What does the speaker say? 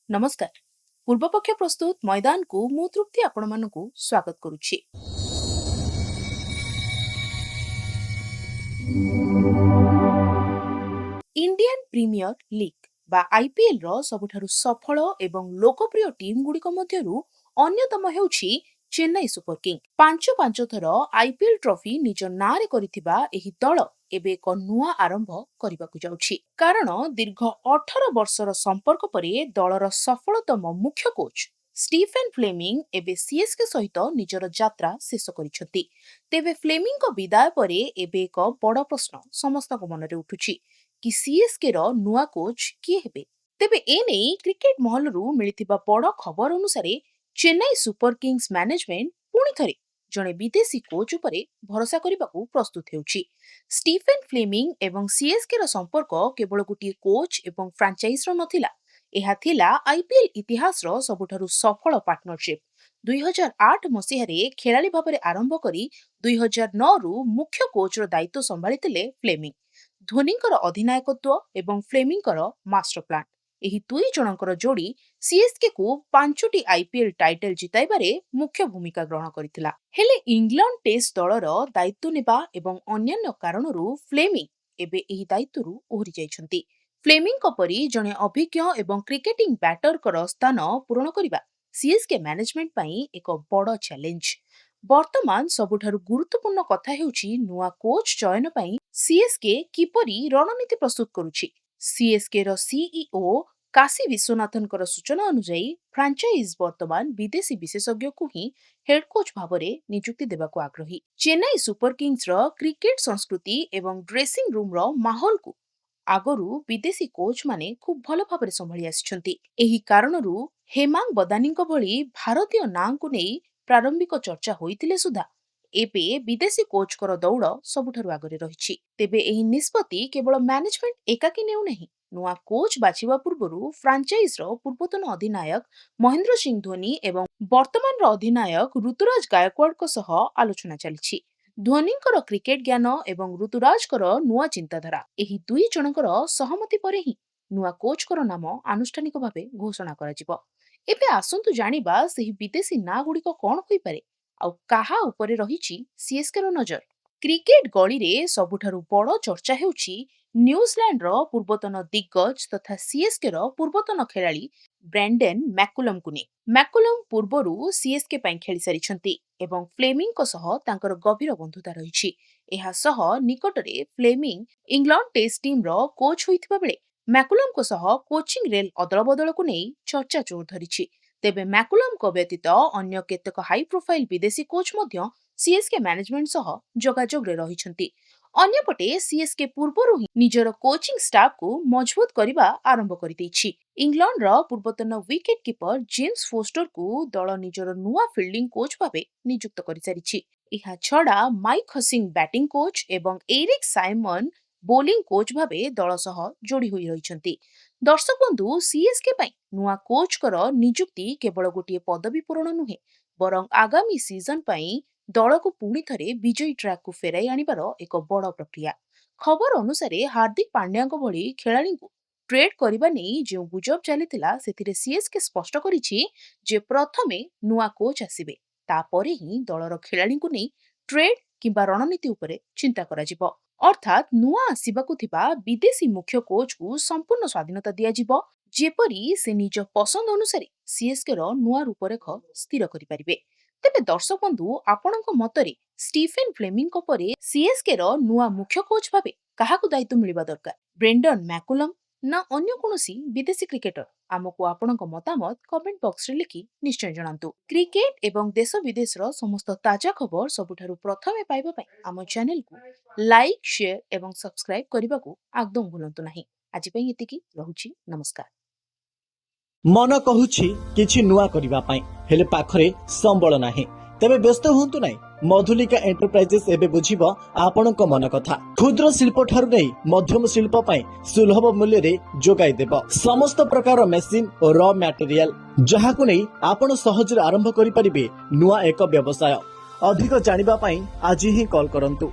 नमस्कार। पूर्वपक्ष प्रस्तुत मैदान को मु तृप्ति आपण मानकु स्वागत करुछि। इंडियन प्रीमियर लीग बा आईपीएल रो सबुठारु सफल एवं लोकप्रिय टीम गुड़िक मध्यरु अन्यतम हेउछि चेन्नई सुपर किंग। पांच थर आईपीएल ट्रॉफी निज नारे करिथिबा एही दल एबे एक नुआ आरंभ करबाकु जाउछि। कारण दीर्घ 18 वर्षर संपर्क परे दलर सफलतम मुख्य कोच स्टीफेन फ्लेमिंग एबे सीएसके सहित निजर यात्रा शेष करिसथि। तेबे फ्लेमिंग को विदाय परे एबे एक बड़ प्रश्न समस्त मनरे उठुछि कि सीएसके रो नुआ कोच किए हेबे। तेबे एने क्रिकेट महलरू मिलिथिबा बड़ खबर अनुसार चेन्नई सुपर किंग्स मैनेजमेंट पुणी थरे जणे विदेशी कोच उपरे भरोसा करबाकू प्रस्तुत हेउछि। स्टीफेन फ्लेमिंग एवं सीएसके रो संपर्क केवल गोटे कोच एवं फ्रांचाइज रो नथिला, एहा थिला आईपीएल इतिहास रो सबुठारु सफल पार्टनरशिप। 2008 मसीहारे खेलाड़ी भाबरे आरंभ करी 2009 रु मुख्य कोच रो दायित्व संभाळितिले फ्लेमिंग। धोनीकर अधिनायकत्व एवं फ्लेमिंगर मास्टर प्लान एही दुई जनकर जोड़ी सीएसके को 5टी आईपीएल टाइटल जिताइबारे मुख्य भूमिका ग्रहण करिथिला। हेले इंग्लैंड टेस्ट दलर दायित्व नेबा एवं अन्यान्य कारणरू फ्लेमिंग एबे एही दायित्वरू ओहरि जाइछन्ति। फ्लेमिंग परी जणे अभिज्ञ एवं क्रिकेटिंग बैटरकर स्थान पूरण करिबा सीएसके मैनेजमेंट पई एक बड़ चैलेंज। वर्तमान सबुठारु गुरुत्वपूर्ण कथा हेउछि नुआ कोच चयन पई सीएसके किपरि रणनीति प्रस्तुत करुछि। सीएसके रो सीईओ काशी विश्वनाथन सूचना अनुसार फ्रांचाइज वर्तमान विदेशी विशेषज्ञ को ही हेड कोच भावरे नियुक्ति देबाको आग्रही। चेन्नई सुपर किंग्स रो क्रिकेट संस्कृति एवं ड्रेसिंग रूम रो माहौल को आगरू विदेशी कोच माने खूब भल भावरे संभाली आछिछन्ति। एही कारणरू हेमांग बदानीଙ୍କ भली भारतीय नाम को नै प्रारंभिक चर्चा होइतिले सुधा एबे विदेशी कोच कर दौड़ सबुठारु आगरे रहिछि। तेबे एही निष्पत्ति केवल मैनेजमेंट एकाकी नेउ नाही। नुआ कोच बाछिबा पूर्वरु फ्रांचाइज रो पूर्वतन अधिनायक महेंद्र सिंह धोनी एवं वर्तमान रो अधिनायक ऋतुराज गायकवाड़ को सह आलोचना चलिछि। धोनीकर क्रिकेट ज्ञान एवं ऋतुराजकर नुआ चिंताधारा एही दुई जनकर सहमति परे ही नुआ कोचकर नाम आनुष्ठानिक भावे घोषणा कराजिबो। एबे आसंतु जानिबा सेही विदेशी ना गुड़िक कोन होई पारे आउ काहा उपरे रहिछि सीएसके रो नजर। क्रिकेट गली रे सबुठारु बड़ चर्चा हेउछि न्यूजीलैंड रो पूर्वतन दिग्गज तथा सीएसके रो पूर्वतन खेलाड़ी ब्रैंडन मैकुलम को ने। मैकुलम पूर्वरु सीएसके पई खेली सारिछन्ति एवं फ्लेमिंग को सह तांकर गभीर बंधुता रहिछि। एहा सह निकटरे फ्लेमिंग इंग्लैंड टेस्ट टीम रो कोच होइथिबा बेले मैकुलम को सह कोचिंग रेल अदल बदल को नै चर्चा जोर धरिछि। तेबे मैकुलम को व्यतीत अन्य केतेक हाई प्रोफाइल विदेशी कोच मध्य सीएसके मैनेजमेंट सह जोगाजोग रे रहिछन्ति। अन्यपटे सीएसके पूर्वरु ही निजर कोचिंग स्टाफ को मजबूत करिबा आरंभ करि दैछि। इंग्लैंड रो पूर्वतन विकेट कीपर जेम्स फोस्टर को दल निजर नुआ फील्डिंग कोच भाबे नियुक्त करि सारिछि। इहा छडा माइक हसिंग बैटिंग कोच एवं एरिक साइमन बोलिंग कोच भाबे दल सह जोड़ी होई रहिछन्ति। दर्शक बंधु सीएसके पई नुआ कोच कर नियुक्ति केवल गोटे पदवी पूरण नुहे बरं आगामी सीजन पई दल को पुणी थरे विजयी ट्रैक को फेराई आनिबार एक बड़ प्रक्रिया। खबर अनुसार हार्दिक पांड्या भली खेलाड़ी को ट्रेड करबा नै जे गुजब चलीथिला सेथिरे सीएसके स्पष्ट करिछि जे प्रथमे नुआ कोच आसिबे तापरे ही दलर खेलाड़ी को नै ट्रेड किंबा रणनीति उपरे चिंता कराजिबो। अर्थात नुआ आसिबाकु थिबा विदेशी मुख्य कोच को संपूर्ण स्वाधीनता दिया जिवो जेपरी से निज पसंद अनुसार सीएसके रो नुआ रूपरेख स्थिर करि परिबे। तेबे दर्शक बंधु आपणक मतरे स्टीफेन फ्लेमिंग को परे सीएसके रो नुआ मुख्य कोच भाबे काहाकु दायित्व मिलिबा दरकार, ब्रेंडन मैकुलम ना अन्य कोनोसी विदेशी क्रिकेटर? आमको आपणक मतामत कमेंट बॉक्स रे लिखि निश्चय जणांतु। क्रिकेट एवं देश विदेश रो समस्त ताजा खबर सबुठारु प्रथमे पाइबा पई आम चैनल को लाइक शेयर एवं सब्सक्राइब करबा को एकदम भूलंतु नाही। आज पई एतिकी रहुछि। नमस्कार। मन कहूछि किछि नुआ करिबा पई हेले पाखरे संबळ नाही। तेबे व्यस्त होंतु नाही। मधुलिका एंटरप्राइजेस एबे बुझिबो आपणक मन कथा। क्षुद्र शिल्प ठारु नै मध्यम शिल्प पई सुलभ मूल्य रे जोगाई देबो समस्त प्रकार मेसिन और रॉ मटेरियल जहाकु नै आपण सहज आरंभ करि परिबे नुआ एक व्यवसाय। अधिक जानिबा पई आज ही कॉल करंतु।